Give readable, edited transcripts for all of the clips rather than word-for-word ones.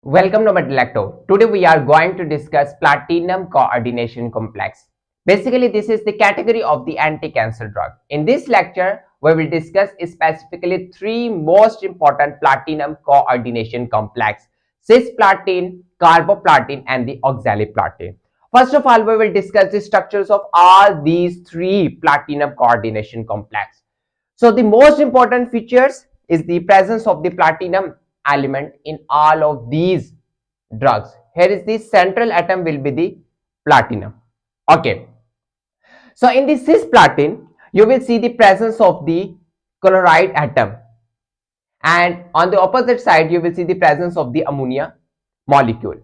Welcome to Lecto. Today we are going to discuss platinum coordination complex. Basically, this is the category of the anti-cancer drug. In this lecture, we will discuss specifically three most important platinum coordination complex: cisplatin, carboplatin, and the oxaliplatin. First of all, we will discuss the structures of all these three platinum coordination complex. So the most important features is the presence of the platinum element in all of these drugs. Here is the central atom will be the platinum. Okay. So in the cisplatin, you will see the presence of the chloride atom, and on the opposite side you will see the presence of the ammonia molecule.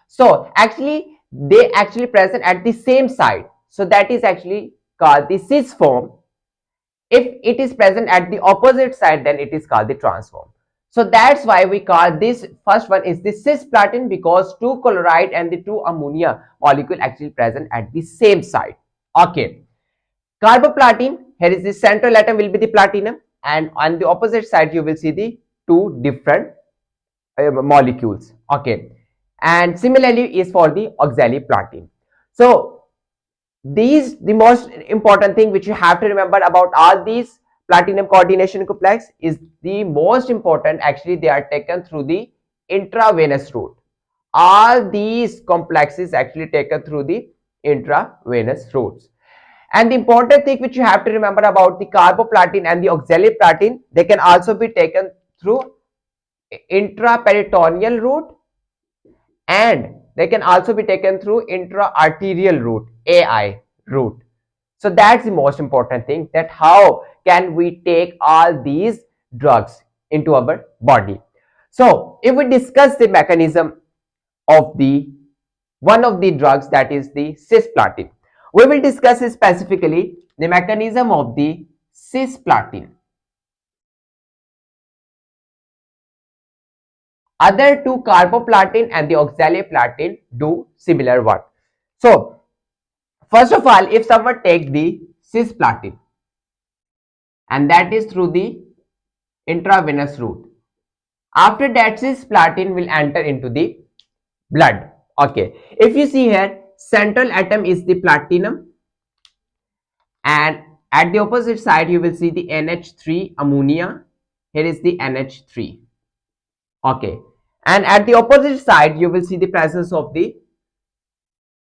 So actually they actually present at the same side. So that is actually called the cis form. If it is present at the opposite side, then it is called the transform. So that's why we call this first one is the cisplatin, because two chloride and the two ammonia molecule actually present at the same side. Okay. Carboplatin, here is the central atom will be the platinum, and on the opposite side you will see the two different molecules. Okay. And similarly is for the oxaliplatin. So the most important thing which you have to remember about all these platinum coordination complex is the most important. Actually, they are taken through the intravenous route. All these complexes actually taken through the intravenous routes. And the important thing which you have to remember about the carboplatin and the oxaliplatin, they can also be taken through intraperitoneal route, and they can also be taken through intra-arterial route, AI route. So that's the most important thing, that how can we take all these drugs into our body. So if we discuss the mechanism of the one of the drugs, that is the cisplatin, we will discuss specifically the mechanism of the cisplatin. Other two, carboplatin and the oxaliplatin, do similar work. So first of all, if someone take the cisplatin, and that is through the intravenous route, after that cisplatin will enter into the blood. Okay, if you see here, central atom is the platinum, and at the opposite side you will see the NH3 ammonia. Here is the NH3. Okay, and at the opposite side you will see the presence of the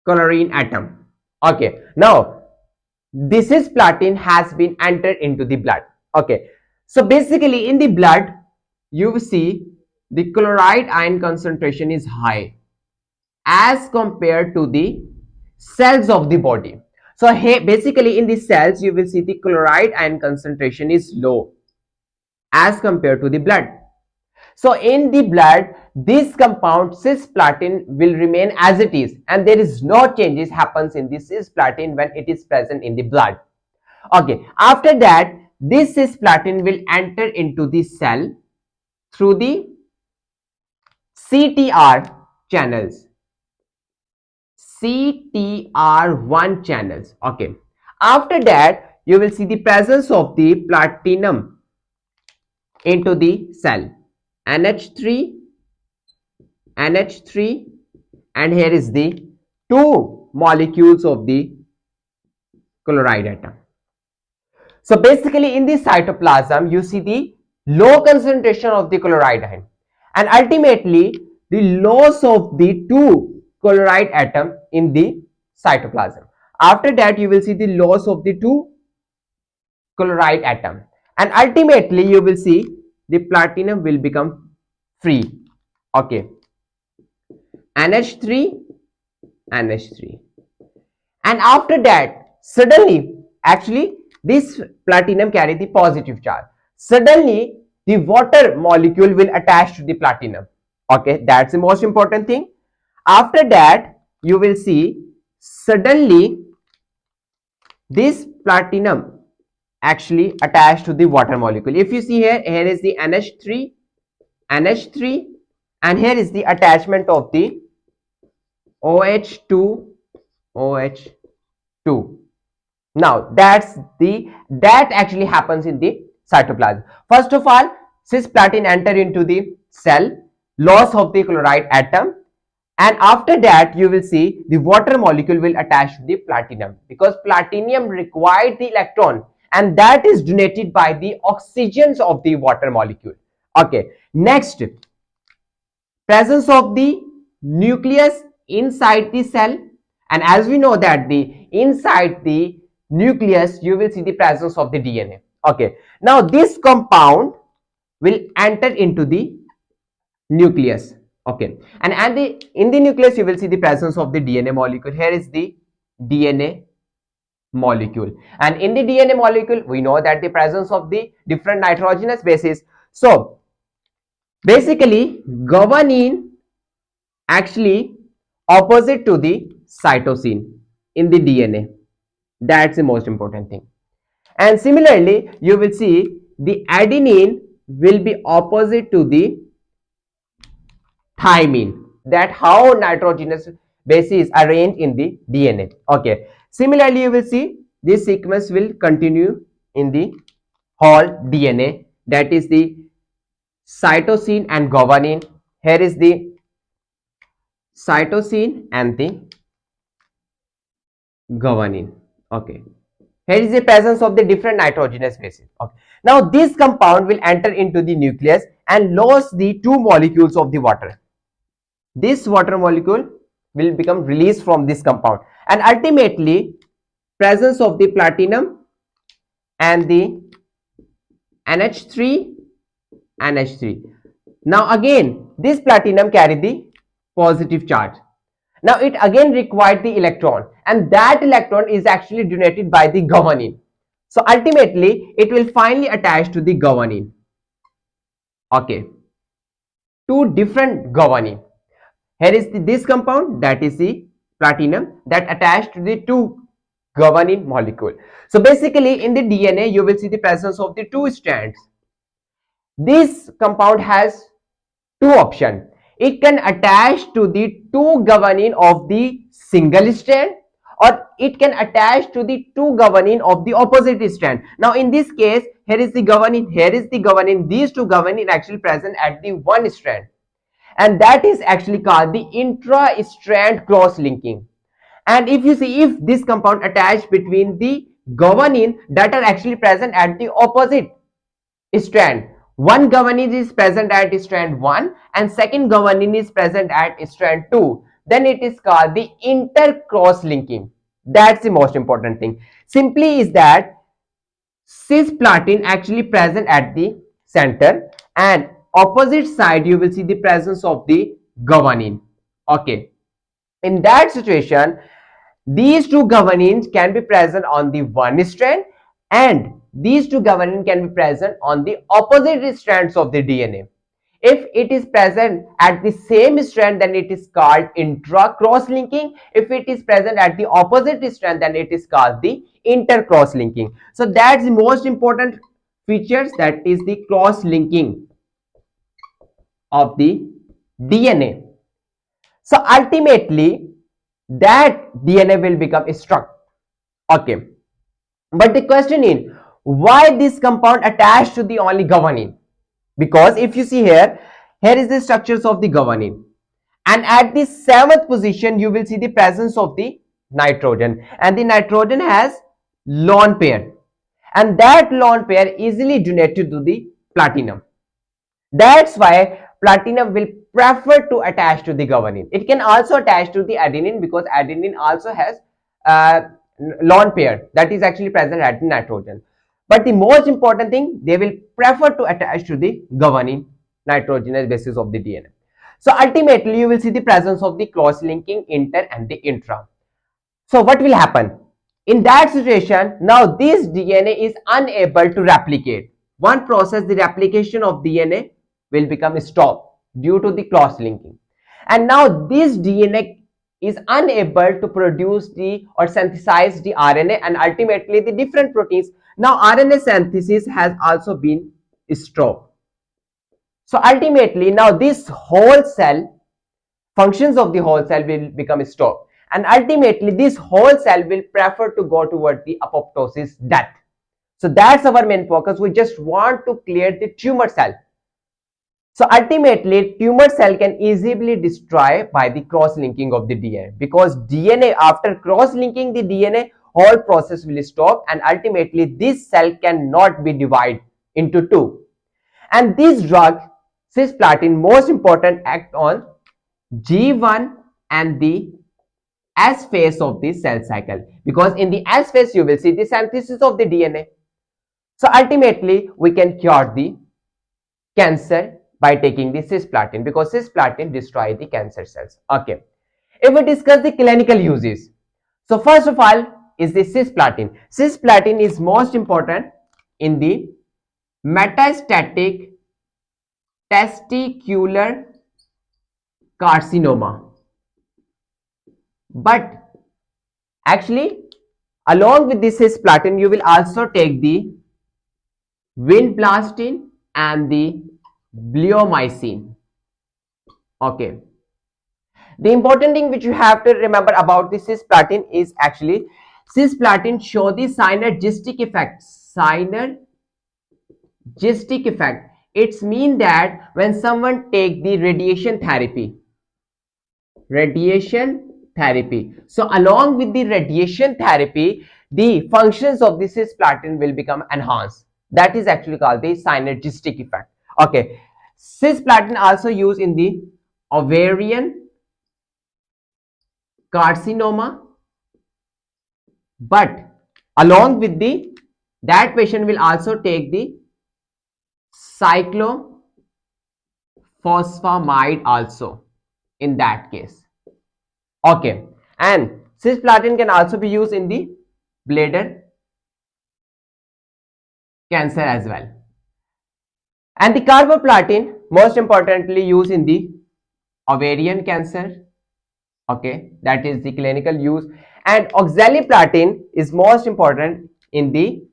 chlorine atom. Okay, now this cisplatin has been entered into the blood. Okay, so basically in the blood you will see the chloride ion concentration is high as compared to the cells of the body. So here basically in the cells you will see the chloride ion concentration is low as compared to the blood. So in the blood, this compound cisplatin will remain as it is, and there is no changes happens in the cisplatin when it is present in the blood. Okay, after that, this cisplatin will enter into the cell through the CTR channels, CTR1 channels. Okay, after that, you will see the presence of the platinum into the cell, NH3, NH3, and here is the two molecules of the chloride atom. So basically in the cytoplasm you see the low concentration of the chloride ion, and ultimately the loss of the two chloride atom in the cytoplasm. After that you will see the loss of the two chloride atom, and ultimately you will see the platinum will become free. Okay, NH3, NH3, and after that suddenly, actually this platinum carry the positive charge, suddenly the water molecule will attach to the platinum. Okay, that's the most important thing. After that you will see suddenly this platinum actually attached to the water molecule. If you see here, here is the NH3, NH3, and here is the attachment of the OH2, OH2. Now that actually happens in the cytoplasm. First of all, cisplatin enter into the cell, loss of the chloride atom, and after that you will see the water molecule will attach to the platinum, because platinum required the electron and that is donated by the oxygens of the water molecule. Okay, next, presence of the nucleus inside the cell, and as we know that the inside the nucleus you will see the presence of the DNA. Okay, now this compound will enter into the nucleus. Okay, and in the nucleus you will see the presence of the DNA molecule. Here is the DNA molecule, and in the DNA molecule we know that the presence of the different nitrogenous bases. So basically guanine actually opposite to the cytosine in the DNA. That's the most important thing. And similarly you will see the adenine will be opposite to the thymine. That how nitrogenous bases arranged in the DNA. Okay, similarly you will see this sequence will continue in the whole DNA, that is the cytosine and guanine. Here is the cytosine and the guanine. Okay, here is the presence of the different nitrogenous bases. Okay, now this compound will enter into the nucleus and lose the two molecules of the water. This water molecule will become released from this compound, and ultimately presence of the platinum and the NH3 NH3. Now again this platinum carry the positive charge. Now it again required the electron, and that electron is actually donated by the guanine. So ultimately it will finally attach to the guanine. Okay, two different guanine. Here is this compound, that is the platinum, that attached to the two guanine molecule. So basically in the DNA you will see the presence of the two strands. This compound has two options. It can attach to the two guanine of the single strand, or it can attach to the two guanine of the opposite strand. Now in this case, here is the guanine, here is the guanine. These two guanine actually present at the one strand, and that is actually called the intra-strand cross-linking. And if you see, if this compound attached between the guanine that are actually present at the opposite strand, one guanine is present at strand 1 and second guanine is present at strand 2, then it is called the intercross linking. That's the most important thing. Simply is that cisplatin actually present at the center, and opposite side you will see the presence of the guanine. Okay, in that situation these two guanines can be present on the one strand, and these two guanine can be present on the opposite strands of the DNA. If it is present at the same strand, then it is called intra-cross linking. If it is present at the opposite strand, then it is called the inter-cross linking. So that's the most important features, that is the cross linking of the DNA. So ultimately that DNA will become struck. Okay, but the question is, why this compound attached to the only guanine? Because if you see here, here is the structures of the guanine, and at the 7th position you will see the presence of the nitrogen, and the nitrogen has lone pair, and that lone pair easily donated to the platinum. That's why platinum will prefer to attach to the guanine. It can also attach to the adenine, because adenine also has lone pair that is actually present at the nitrogen. But the most important thing, they will prefer to attach to the guanine, nitrogenous basis of the DNA. So ultimately you will see the presence of the cross linking inter and the intra. So what will happen? In that situation, now this DNA is unable to replicate. One process, the replication of DNA will become stopped due to the cross linking. And now this DNA is unable to produce the or synthesize the RNA and ultimately the different proteins. Now RNA synthesis has also been stopped. So ultimately now this whole cell, functions of the whole cell will become stopped, and ultimately this whole cell will prefer to go toward the apoptosis, death. So that's our main focus. We just want to clear the tumor cell. So ultimately, tumor cell can easily destroy by the cross-linking of the DNA, because DNA, after cross-linking the DNA, whole process will stop, and ultimately this cell cannot be divided into two. And this drug, cisplatin, most important, act on G1 and the S phase of the cell cycle, because in the S phase you will see the synthesis of the DNA. So ultimately we can cure the cancer by taking the cisplatin, because cisplatin destroys the cancer cells. Okay, if we discuss the clinical uses, so first of all is the cisplatin. Cisplatin is most important in the metastatic testicular carcinoma, but actually along with this cisplatin you will also take the vinblastine and the bleomycin. Okay, the important thing which you have to remember about the cisplatin is actually cisplatin show the synergistic effect. Synergistic effect, it's mean that when someone take the radiation therapy, so along with the radiation therapy, the functions of the cisplatin will become enhanced. That is actually called the synergistic effect. Okay, cisplatin also used in the ovarian carcinoma, but along with the that patient will also take the cyclophosphamide also in that case. Okay, and cisplatin can also be used in the bladder cancer as well. And the carboplatin most importantly used in the ovarian cancer. Okay, that is the clinical use. And oxaliplatin is most important in the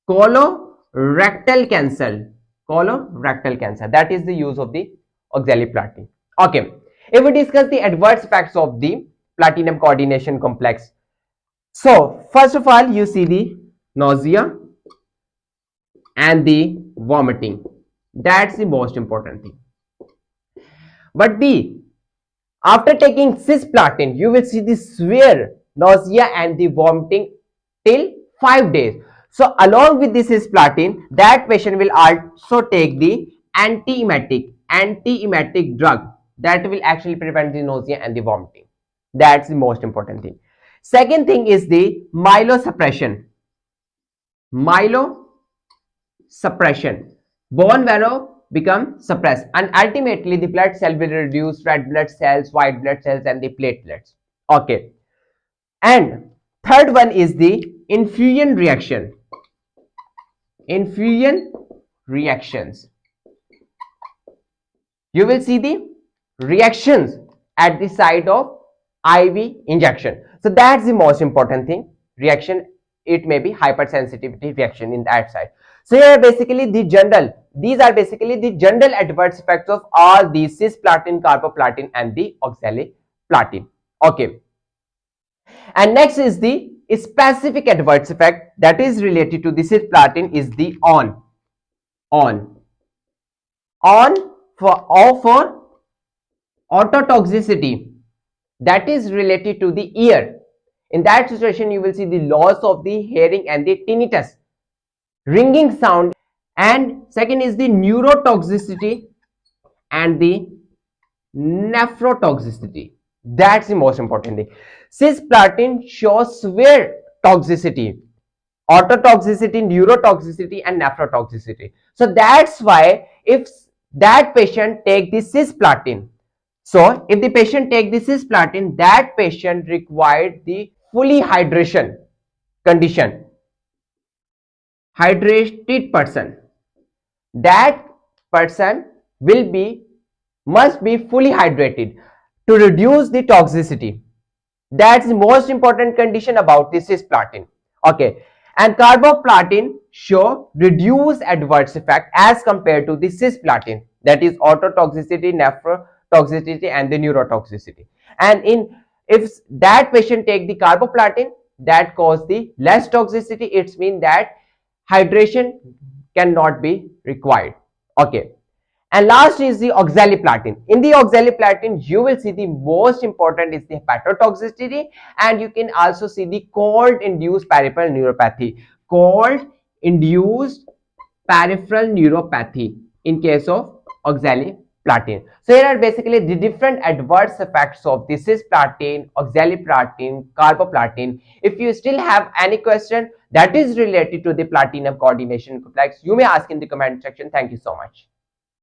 colorectal cancer. Colorectal cancer, that is the use of the oxaliplatin. Okay, if we discuss the adverse effects of the platinum coordination complex, so first of all you see the nausea and the vomiting. That's the most important thing. But the after taking cisplatin, you will see the severe nausea and the vomiting till 5 days. So along with this cisplatin, that patient will also take the anti-emetic drug that will actually prevent the nausea and the vomiting. That's the most important thing. Second thing is the myelosuppression. Myelosuppression. Bone marrow become suppressed, and ultimately the blood cell will reduce, red blood cells, white blood cells, and the platelets. Okay, and third one is the infusion reaction. Infusion reactions, you will see the reactions at the site of IV injection. So that's the most important thing. Reaction, it may be hypersensitivity reaction in that side. So here basically these are basically the general adverse effects of all these cisplatin, carboplatin, and the oxaliplatin. Okay, and next is the specific adverse effect that is related to the cisplatin is the on for ototoxicity, that is related to the ear. In that situation you will see the loss of the hearing and the tinnitus, ringing sound. And second is the neurotoxicity and the nephrotoxicity. That's the most important thing. Cisplatin shows severe toxicity, ototoxicity, neurotoxicity, and nephrotoxicity. So that's why if that patient take the cisplatin, so if the patient take the cisplatin, that patient required the fully hydration condition, hydrated person, that person will be must be fully hydrated to reduce the toxicity. That's the most important condition about the cisplatin. Okay, and carboplatin show reduced adverse effect as compared to the cisplatin, that is ototoxicity, nephrotoxicity, and the neurotoxicity. And in if that patient take the carboplatin, that cause the less toxicity. It means that hydration cannot be required. Okay, And last is the oxaliplatin. In the oxaliplatin, you will see the most important is the hepatotoxicity, and you can also see the cold induced peripheral neuropathy. Cold induced peripheral neuropathy in case of oxaliplatin. So here are basically the different adverse effects of the cisplatin, oxaliplatin, carboplatin. If you still have any question that is related to the platinum coordination complex, you may ask in the comment section. Thank you so much.